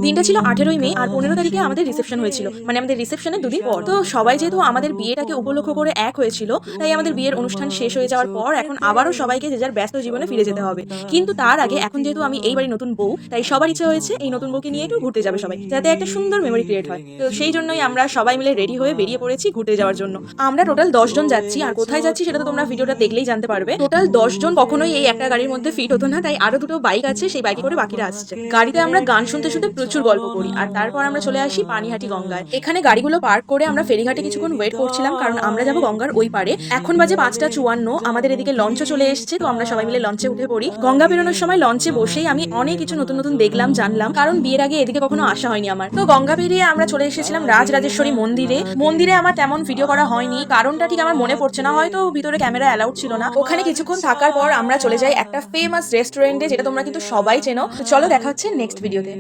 দিনটা ছিল 18ই মে আর 15 তারিখে আমাদের রিসেপশন হয়েছিল, মানে আমাদের রিসেপশনের দুদিন পর। তো সবাই যেহেতু আমাদের বিয়েটাকে উপলক্ষ করে এক হয়েছিল, তাই আমাদের বিয়ের অনুষ্ঠান শেষ হয়ে যাওয়ার পর এখন আবারও সবাইকে যে যার ব্যস্ত জীবনে ফিরে যেতে হবে। কিন্তু তার আগে এখন যেহেতু আমি এই বাড়ির নতুন বউ, তাই সবার ইচ্ছা হয়েছে এই নতুন বউকে নিয়ে একটু ঘুরতে যাবে সবাই, যাতে একটা সুন্দর মেমোরি ক্রিয়েট হয়। তো সেই জন্যই আমরা সবাই মিলে রেডি হয়ে বেরিয়ে পড়েছি ঘুরতে যাওয়ার জন্য। আমরা টোটাল 10 জন যাচ্ছি, আর কোথায় যাচ্ছি সেটা তো তোমরা ভিডিওটা দেখলেই জানতে পারবে। টোটাল 10 জন কখনোই এই একটা গাড়ির মধ্যে ফিট হতো না, তাই আরো দুটো বাইক আছে, সেই বাইকে করে বাকিরা আসছে। গাড়িতে আমরা গান শুনতে শুনতে প্রচুর গল্প করি, আর তারপর আমরা চলে আসি পানিহাটি গঙ্গায়। এখানে গাড়িগুলো পার্ক করে আমরা ফেরিঘাটে কিছুক্ষণ ওয়েট করছিলাম, কারণ আমরা যাবো গঙ্গার ওই পারে। এখন বাজে 5টা 54, আমাদের এদিকে লঞ্চও চলে এসেছে, তো আমরা সবাই মিলে লঞ্চে উঠে পড়ি। গঙ্গা বেরোনোর সময় লঞ্চে বসেই আমি অনেক কিছু নতুন নতুন দেখলাম, জানলাম, কারণ বিয়ের আগে এদিকে কখনো আসা হয়নি আমার। তো গঙ্গা পেরিয়ে আমরা চলে এসেছিলাম রাজরাজেশ্বরী মন্দিরে। মন্দিরে আমার তেমন ভিডিও করা হয়নি, কারণটা ঠিক আমার মনে পড়ছে না, হয়তো ভিতরে ক্যামেরা অ্যালাউড ছিল না। ওখানে কিছুক্ষণ থাকার পর আমরা চলে যাই একটা ফেমাস রেস্টুরেন্টে, যেটা তোমরা কিন্তু সবাই চেনো। তো চলো দেখা হচ্ছে নেক্সট ভিডিওতে।